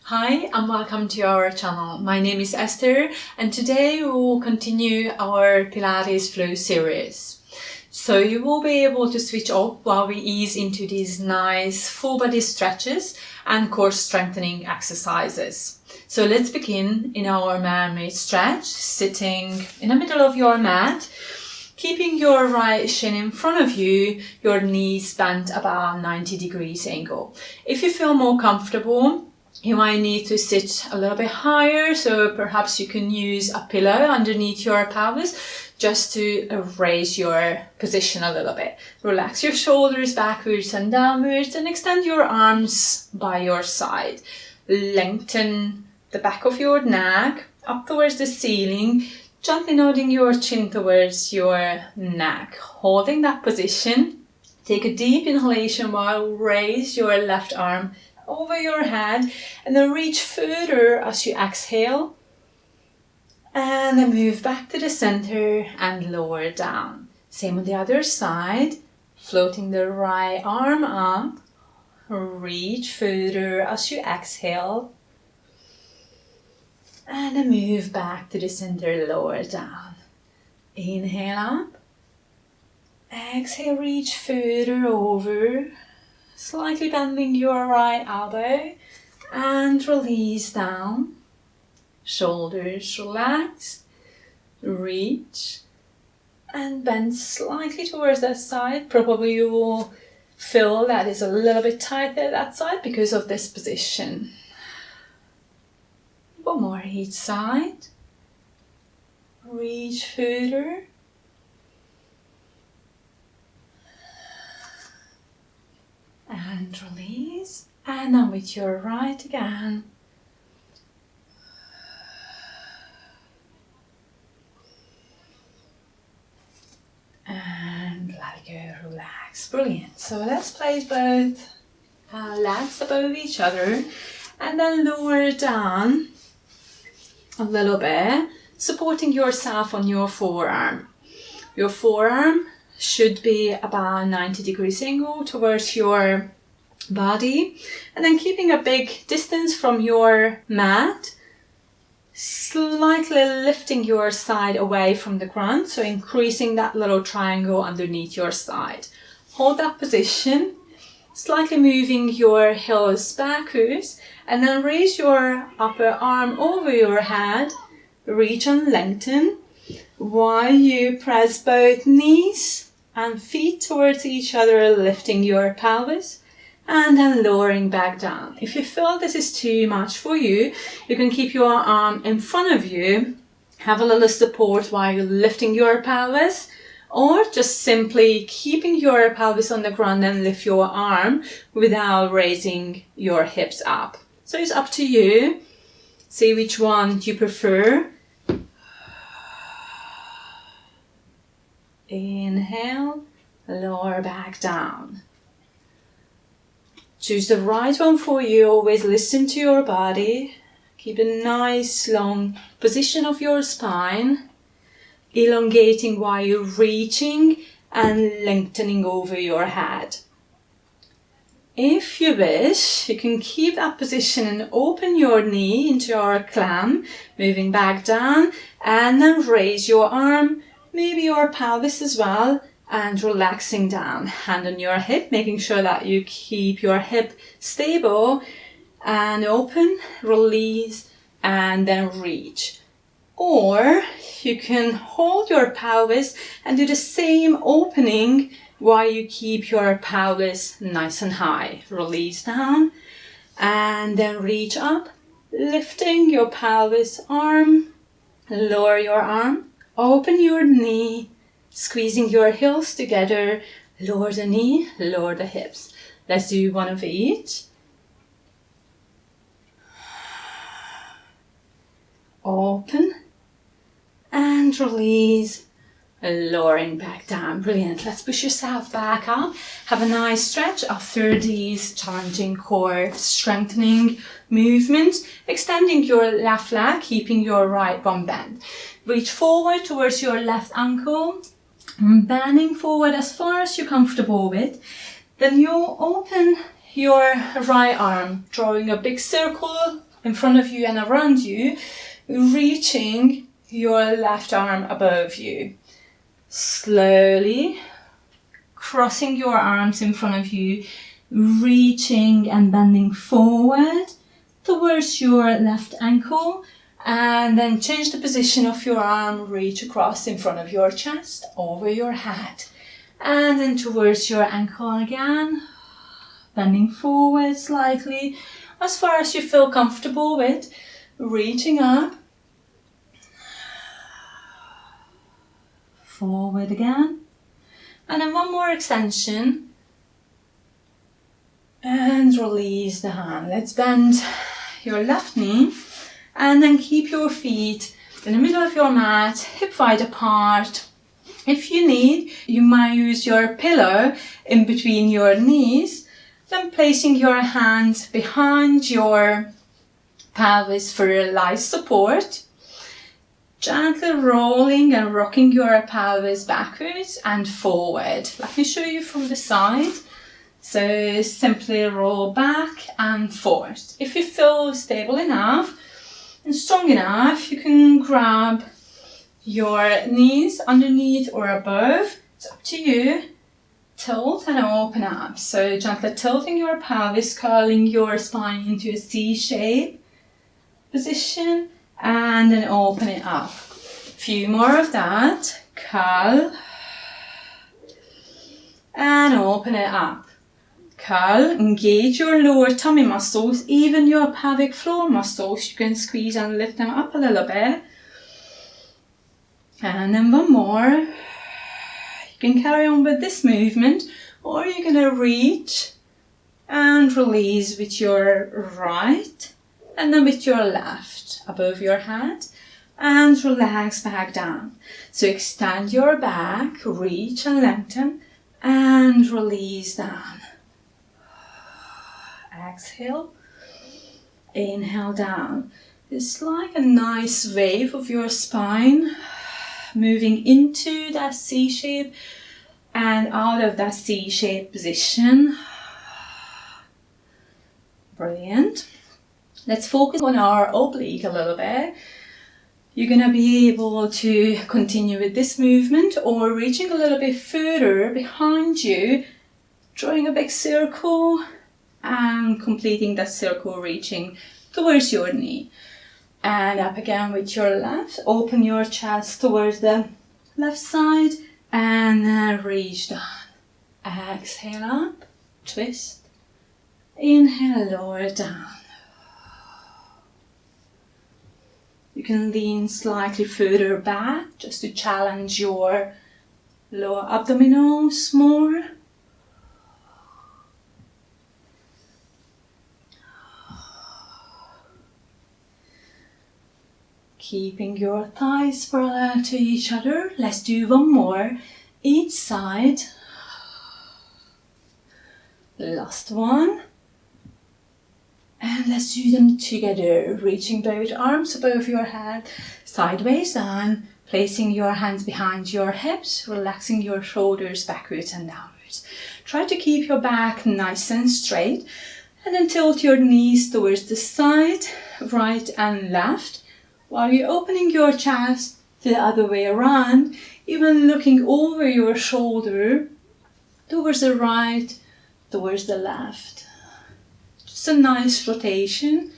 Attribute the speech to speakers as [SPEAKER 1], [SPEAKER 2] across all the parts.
[SPEAKER 1] Hi and welcome to our channel. My name is Esther and today we will continue our Pilates flow series. So you will be able to switch off while we ease into these nice full body stretches and core strengthening exercises. So let's begin in our Mermaid stretch, sitting in the middle of your mat, keeping your right shin in front of you, your knees bent about 90 degrees angle. If you feel more comfortable, you might need to sit a little bit higher, so perhaps you can use a pillow underneath your pelvis just to raise your position a little bit. Relax your shoulders backwards and downwards and extend your arms by your side. Lengthen the back of your neck up towards the ceiling, gently nodding your chin towards your neck. Holding that position, take a deep inhalation while raise your left arm over your head and then reach further as you exhale and then move back to the center and lower down. Same on the other side, floating the right arm up, reach further as you exhale and then move back to the center, lower down. Inhale up, exhale, reach further over, slightly bending your right elbow and release down. Shoulders relaxed, reach and bend slightly towards that side. Probably you will feel that is a little bit tighter that side because of this position. One more each side. Reach further. And release, and then with your right again. And let it go, relax. Brilliant. So let's place both legs above each other and then lower down a little bit, supporting yourself on your forearm. Your forearm should be about 90 degrees angle towards your body, and then keeping a big distance from your mat, slightly lifting your side away from the ground, so increasing that little triangle underneath your side. Hold that position, slightly moving your heels backwards, and then raise your upper arm over your head, reach and lengthen while you press both knees and feet towards each other, lifting your pelvis and then lowering back down. If you feel this is too much for you, you can keep your arm in front of you, have a little support while you're lifting your pelvis, or just simply keeping your pelvis on the ground and lift your arm without raising your hips up. So it's up to you. See which one you prefer. Inhale, lower back down. Choose the right one for you. Always listen to your body. Keep a nice long position of your spine, elongating while you're reaching and lengthening over your head. If you wish, you can keep that position and open your knee into your clam, moving back down, and then raise your arm, maybe your pelvis as well, and relaxing down. Hand on your hip, making sure that you keep your hip stable and open, release, and then reach. Or you can hold your pelvis and do the same opening while you keep your pelvis nice and high. Release down and then reach up, lifting your pelvis, arm, lower your arm, open your knee, squeezing your heels together, lower the knee, lower the hips. Let's do one of each. Open and release, lowering back down. Brilliant. Let's push yourself back up. Have a nice stretch after these challenging core strengthening movements. Extending your left leg, keeping your right one bent. Reach forward towards your left ankle, bending forward as far as you're comfortable with. Then you'll open your right arm, drawing a big circle in front of you and around you, reaching your left arm above you. Slowly crossing your arms in front of you, reaching and bending forward towards your left ankle, and then change the position of your arm, reach across in front of your chest, over your head, and then towards your ankle again, bending forward slightly, as far as you feel comfortable with, reaching up, forward again, and then one more extension, and release the hand. Let's bend your left knee, and then keep your feet in the middle of your mat, hip wide apart. If you need, you might use your pillow in between your knees, then placing your hands behind your pelvis for a light support. Gently rolling and rocking your pelvis backwards and forward. Let me show you from the side. So simply roll back and forward. If you feel stable enough and strong enough, you can grab your knees underneath or above. It's up to you. Tilt and open up. So gently tilting your pelvis, curling your spine into a C-shape position, and then open it up. A few more of that. Curl and open it up. Curl, engage your lower tummy muscles, even your pelvic floor muscles. You can squeeze and lift them up a little bit. And then one more. You can carry on with this movement, or you're going to reach and release with your right and then with your left above your head, and relax back down. So extend your back, reach and lengthen, and release down. Exhale, inhale down. It's like a nice wave of your spine, moving into that C shape and out of that C shape position. Brilliant. Let's focus on our oblique a little bit. You're going to be able to continue with this movement, or reaching a little bit further behind you, drawing a big circle and completing that circle, reaching towards your knee. And up again with your left, open your chest towards the left side and then reach down. Exhale up, twist, inhale, lower down. You can lean slightly further back just to challenge your lower abdominals more. Keeping your thighs parallel to each other. Let's do one more each side. Last one. And let's do them together. Reaching both arms above your head, sideways down, placing your hands behind your hips, relaxing your shoulders backwards and downwards. Try to keep your back nice and straight, and then tilt your knees towards the side, right and left, while you're opening your chest the other way around, even looking over your shoulder towards the right, towards the left. Just a nice rotation.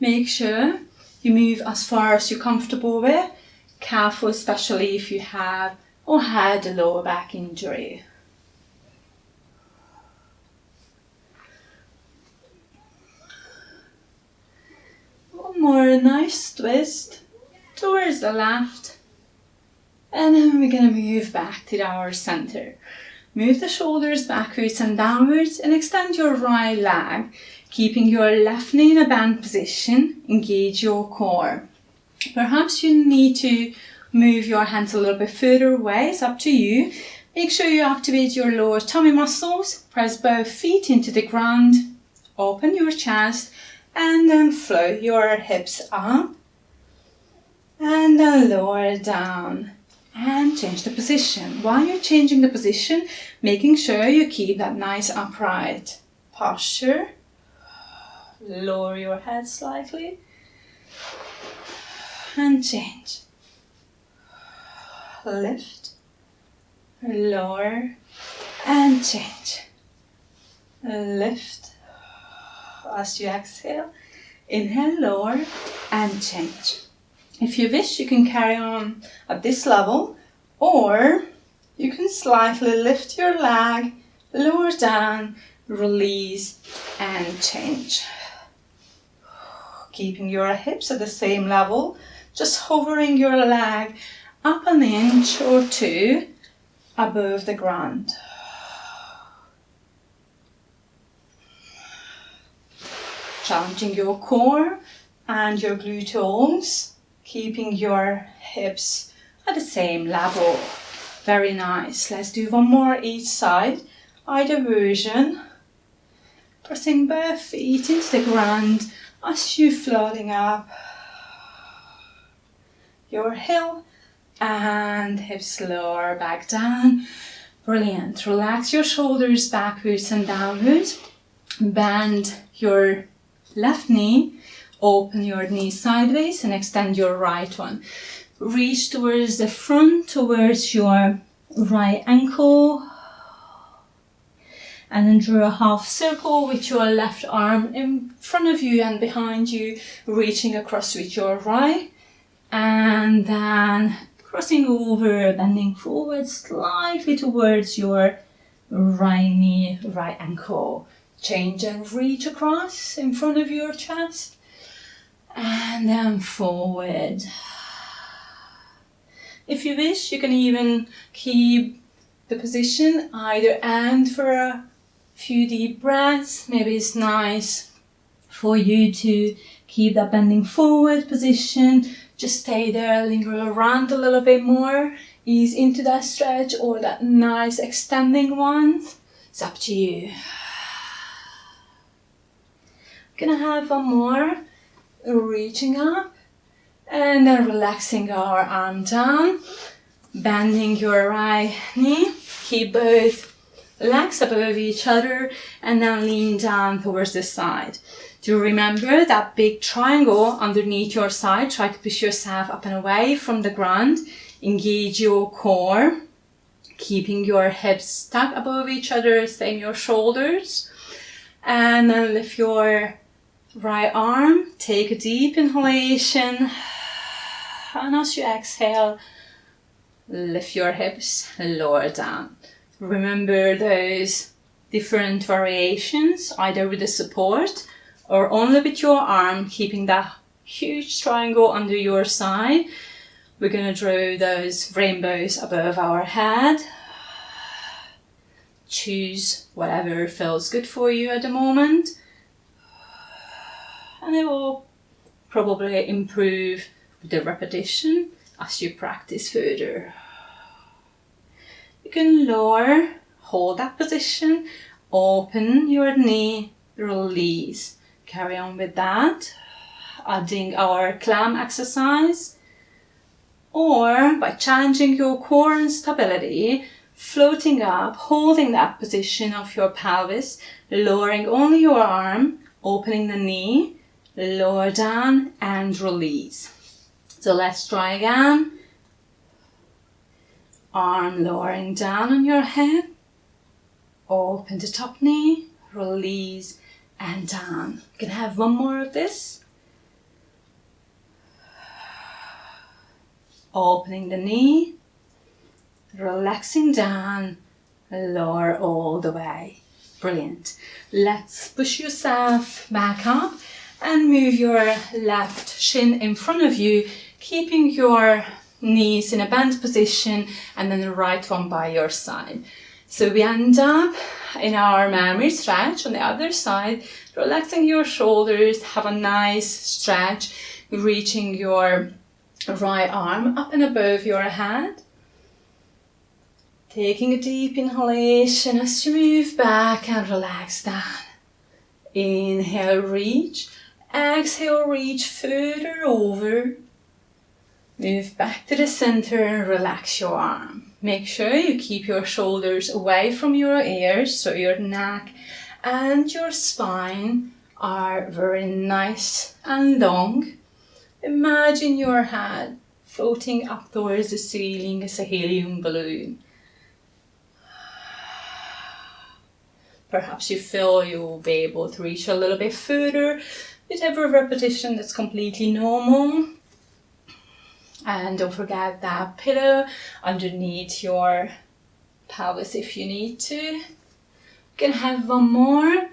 [SPEAKER 1] Make sure you move as far as you're comfortable with. Careful, especially if you have or had a lower back injury. One more nice twist towards the left, and then we're going to move back to our center. Move the shoulders backwards and downwards and extend your right leg, keeping your left knee in a bend position. Engage your core. Perhaps you need to move your hands a little bit further away, it's up to you. Make sure you activate your lower tummy muscles, press both feet into the ground, open your chest, and then float your hips up and then lower down and change the position. While you're changing the position, making sure you keep that nice upright posture. Lower your head slightly. And change. Lift. Lower. And change. Lift. As you exhale, inhale, lower, and change. If you wish, you can carry on at this level, or you can slightly lift your leg, lower down, release, and change. Keeping your hips at the same level, just hovering your leg up an inch or two above the ground. Challenging your core and your gluteals, keeping your hips at the same level. Very nice. Let's do one more each side. Either version. Pressing both feet into the ground as you're floating up your heel and hips lower back down. Brilliant. Relax your shoulders backwards and downwards. Bend your left knee, open your knee sideways and extend your right one. Reach towards the front, towards your right ankle, and then draw a half circle with your left arm in front of you and behind you, reaching across with your right, and then crossing over, bending forward slightly towards your right knee, right ankle. Change and reach across in front of your chest, and then forward. If you wish, you can even keep the position either end for a few deep breaths. Maybe it's nice for you to keep that bending forward position. Just stay there, linger around a little bit more, ease into that stretch or that nice extending one. It's up to you. Gonna have one more, reaching up and then relaxing our arm down, bending your right knee, keep both legs above each other and then lean down towards the side. Do remember that big triangle underneath your side. Try to push yourself up and away from the ground, engage your core, keeping your hips stuck above each other, same your shoulders, and then lift your right arm, take a deep inhalation, and as you exhale, lift your hips, lower down. Remember those different variations, either with the support or only with your arm, keeping that huge triangle under your side. We're going to draw those rainbows above our head. Choose whatever feels good for you at the moment. And it will probably improve with the repetition as you practice further. You can lower, hold that position, open your knee, release. Carry on with that, adding our clam exercise, or by challenging your core and stability, floating up, holding that position of your pelvis, lowering only your arm, opening the knee, lower down and release. So let's try again. Arm lowering down on your head, open the top knee, release and down. You can have one more of this. Opening the knee, relaxing down, lower all the way. Brilliant. Let's push yourself back up and move your left shin in front of you, keeping your knees in a bent position and then the right one by your side. So we end up in our Mermaid stretch on the other side, relaxing your shoulders, have a nice stretch, reaching your right arm up and above your head. Taking a deep inhalation as you move back and relax down. Inhale, reach. Exhale, reach further over. Move back to the center and relax your arm. Make sure you keep your shoulders away from your ears, so your neck and your spine are very nice and long. Imagine your head floating up towards the ceiling as a helium balloon. Perhaps you feel you will be able to reach a little bit further with every repetition. That's completely normal. And don't forget that pillow underneath your pelvis if you need to. You can have one more.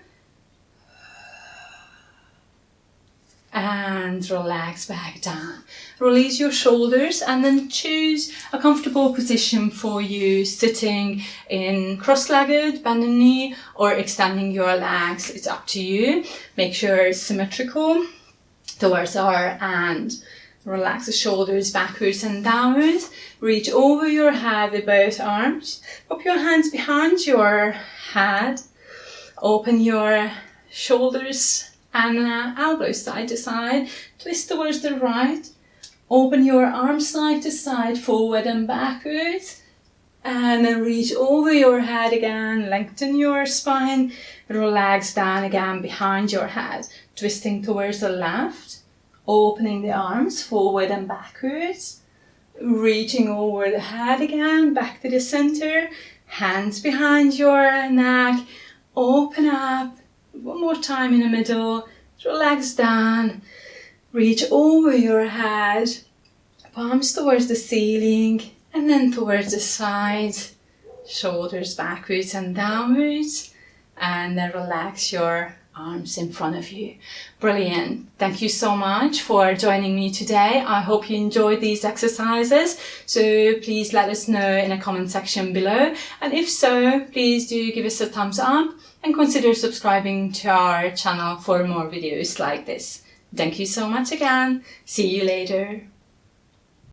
[SPEAKER 1] And relax back down. Release your shoulders and then choose a comfortable position for you, sitting in cross-legged, bending knee, or extending your legs. It's up to you. Make sure it's symmetrical towards our hand. Relax the shoulders backwards and downwards. Reach over your head with both arms. Pop your hands behind your head. Open your shoulders and elbows side to side. Twist towards the right. Open your arms side to side, forward and backwards. And then reach over your head again. Lengthen your spine. Relax down again behind your head. Twisting towards the left. Opening the arms forward and backwards. Reaching over the head again, back to the center. Hands behind your neck. Open up. One more time in the middle. Relax down. Reach over your head. Palms towards the ceiling and then towards the side. Shoulders backwards and downwards. And then relax your arms in front of you. Brilliant. Thank you so much for joining me today. I hope you enjoyed these exercises. So please let us know in the comment section below. And if so, please do give us a thumbs up and consider subscribing to our channel for more videos like this. Thank you so much again. See you later.